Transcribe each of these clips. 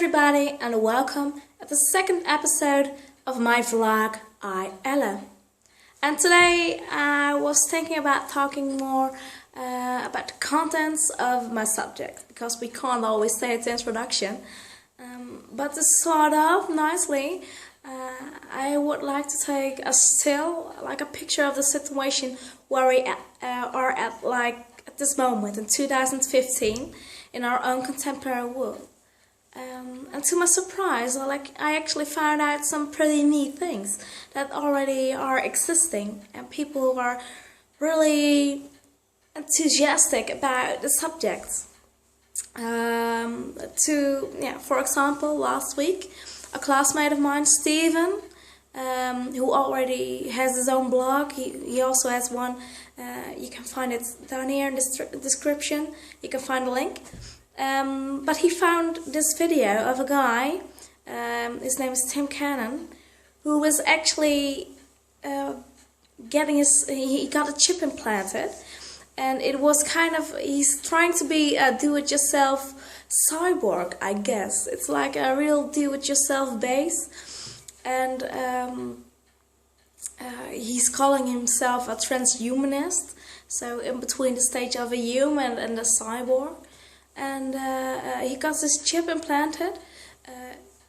everybody and welcome at the second episode of my vlog iElle. And today I was thinking about talking more about the contents of my subject, because we can't always say it's introduction. But to start off nicely, I would like to take a still, like a picture of the situation where we are at this moment in 2015 in our own contemporary world. And to my surprise, I actually found out some pretty neat things that already are existing, and people who are really enthusiastic about the subject. For example, last week, a classmate of mine, Steven, who already has his own blog, he also has one. You can find it down here in the description. You can find a link. But he found this video of a guy, his name is Tim Cannon, who was actually he got a chip implanted, and it was he's trying to be a do-it-yourself cyborg, I guess. It's like a real do-it-yourself base, and he's calling himself a transhumanist, so in between the stage of a human and a cyborg. And he got this chip implanted.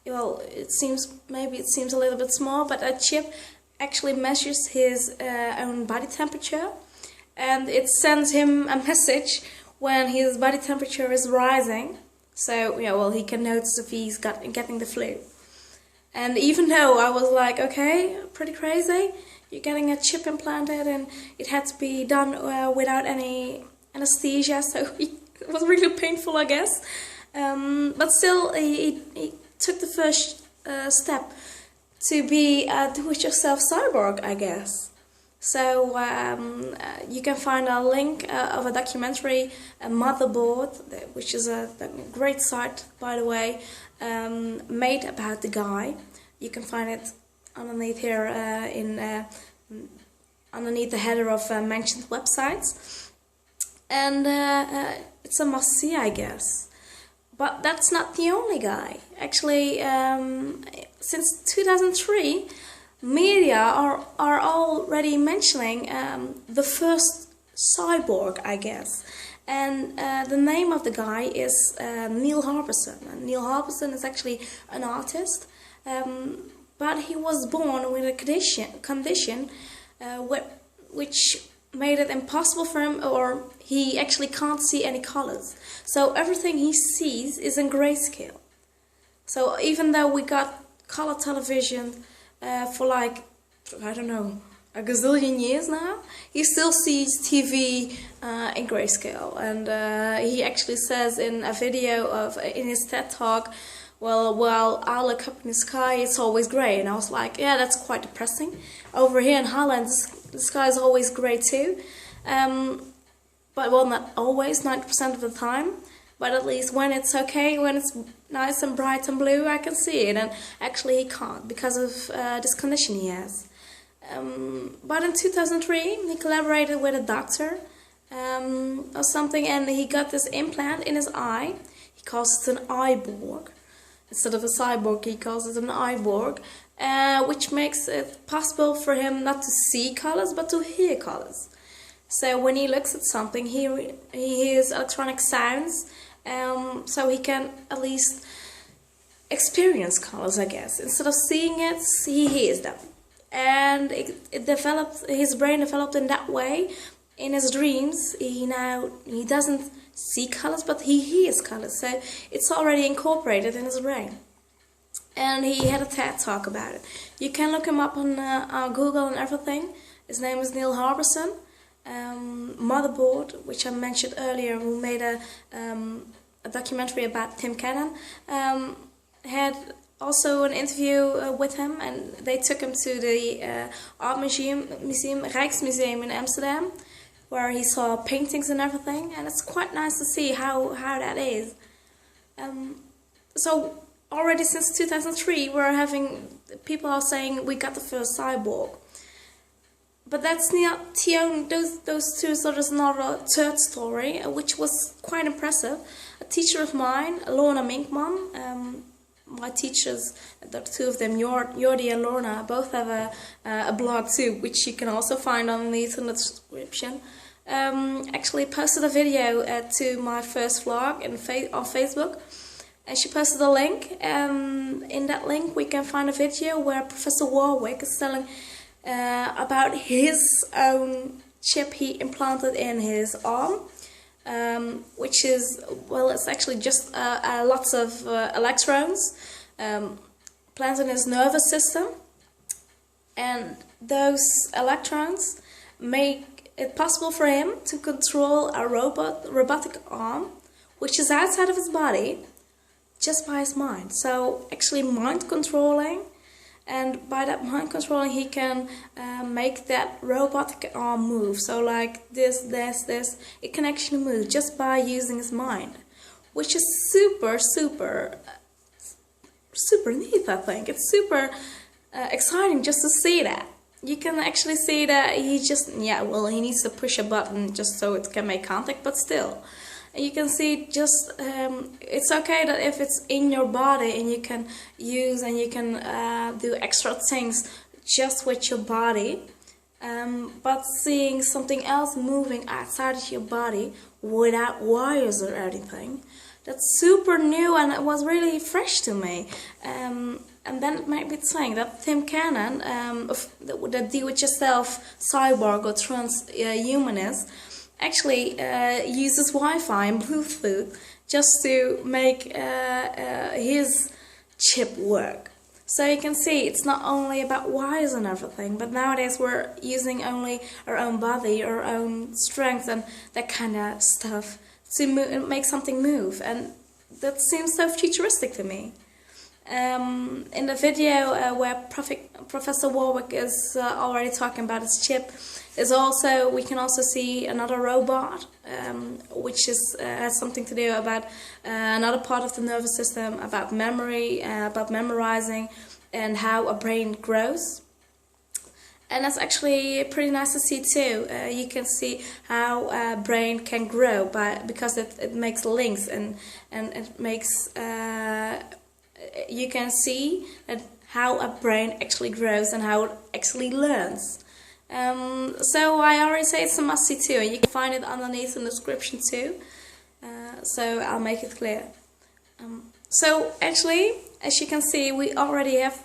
Well, it seems a little bit small, but a chip actually measures his own body temperature, and it sends him a message when his body temperature is rising. So he can notice if he's getting the flu. And even though I was like, okay, pretty crazy, you're getting a chip implanted, and it had to be done without any anesthesia, so it was really painful, I guess. But still, he took the first step to be a do-it-yourself cyborg, I guess. So you can find a link of a documentary, a Motherboard, which is a great site, by the way, made about the guy. You can find it underneath here underneath the header of mentioned websites. And it's a must-see, I guess. But that's not the only guy. Actually, since 2003, media are already mentioning the first cyborg, I guess. And the name of the guy is Neil Harbison. And Neil Harbison is actually an artist, but he was born with a condition which made it impossible for him, or he actually can't see any colors. So everything he sees is in grayscale. So even though we got color television for like, I don't know, a gazillion years now, he still sees TV in grayscale. And he actually says in a video in his TED talk, well, while I look up in the sky, it's always grey. And I was like, yeah, that's quite depressing. Over here in Holland, the sky is always grey too. But well, not always, 90% of the time. But at least when it's okay, when it's nice and bright and blue, I can see it. And actually he can't, because of this condition he has. But in 2003, he collaborated with a doctor or something, and he got this implant in his eye. He calls it an iBorg. Instead of a cyborg, he calls it an iBorg, which makes it possible for him not to see colors, but to hear colors. So when he looks at something, he hears electronic sounds, so he can at least experience colors, I guess. Instead of seeing it, he hears them. And his brain developed in that way. In his dreams, he doesn't see colors, but he hears colors, so it's already incorporated in his brain. And he had a TED talk about it. You can look him up on Google and everything. His name is Neil Harbison. Motherboard, which I mentioned earlier, who made a documentary about Tim Cannon, had also an interview with him, and they took him to the art museum, Rijksmuseum in Amsterdam, where he saw paintings and everything, and it's quite nice to see how that is. So already since 2003, people are saying we got the first cyborg. But that's not those two, so there's another third story, which was quite impressive. A teacher of mine, Lorna, my teachers, the two of them, Jordi and Lorna, both have a blog too, which you can also find underneath in the description. Actually posted a video to my first vlog on Facebook, and she posted a link. In that link we can find a video where Professor Warwick is telling about his own chip he implanted in his arm, which is, well, it's actually just lots of electrons planted in his nervous system, and those electrons make it possible for him to control a robotic arm which is outside of his body just by his mind. So actually mind controlling, and by that mind controlling he can make that robotic arm move. So like this, it can actually move just by using his mind, which is super neat. I think it's super exciting just to see that. You can actually see that he just, he needs to push a button just so it can make contact, but still. You can see just, it's okay that if it's in your body and you can use and you can do extra things just with your body, but seeing something else moving outside of your body without wires or anything, that's super new, and it was really fresh to me. And then it made me think that Tim Cannon, the do-it-yourself cyborg or transhumanist, actually uses Wi-Fi and Bluetooth just to make his chip work. So you can see it's not only about wires and everything, but nowadays we're using only our own body, our own strength and that kind of stuff to make something move, and that seems so futuristic to me. In the video where Professor Warwick is already talking about his chip, we can also see another robot, which has something to do about another part of the nervous system, about memory, about memorizing, and how a brain grows. And that's actually pretty nice to see too. You can see how a brain can grow because it makes links, and it makes you can see how a brain actually grows and how it actually learns. So I already say it's a must-see too, and you can find it underneath in the description too. So I'll make it clear. So actually, as you can see, we already have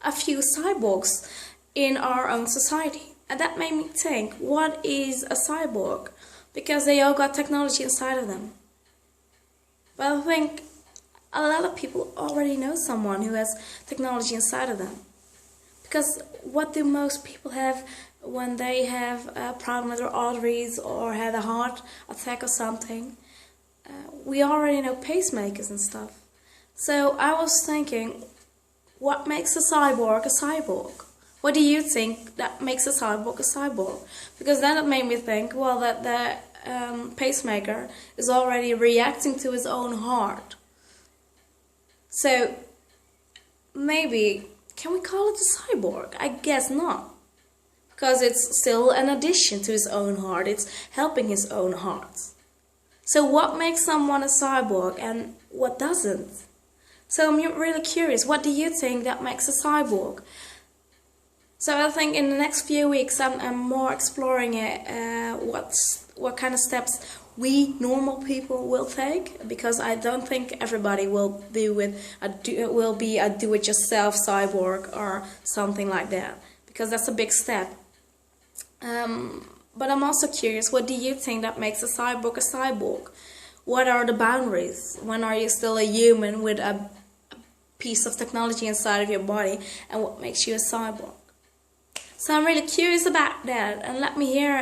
a few cyborgs in our own society, and that made me think, what is a cyborg? Because they all got technology inside of them. But I think a lot of people already know someone who has technology inside of them. Because what do most people have when they have a problem with their arteries or had a heart attack or something? We already know pacemakers and stuff. So I was thinking, what makes a cyborg a cyborg? What do you think that makes a cyborg a cyborg? Because then it made me think, well, that the pacemaker is already reacting to his own heart. So maybe, can we call it a cyborg? I guess not. Because it's still an addition to his own heart. It's helping his own heart. So what makes someone a cyborg and what doesn't? So I'm really curious, what do you think that makes a cyborg? So I think in the next few weeks I'm more exploring it, what kind of steps we normal people will take, because I don't think everybody will be a do-it-yourself cyborg or something like that, because that's a big step. But I'm also curious, what do you think that makes a cyborg a cyborg? What are the boundaries? When are you still a human with a piece of technology inside of your body, and what makes you a cyborg? So I'm really curious about that, and let me hear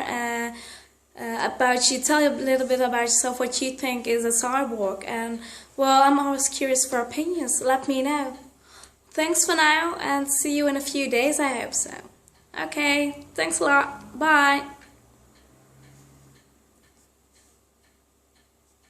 about you. Tell you a little bit about yourself, what you think is a cyborg, and well, I'm always curious for opinions. Let me know. Thanks for now, and see you in a few days, I hope so. Okay, thanks a lot. Bye.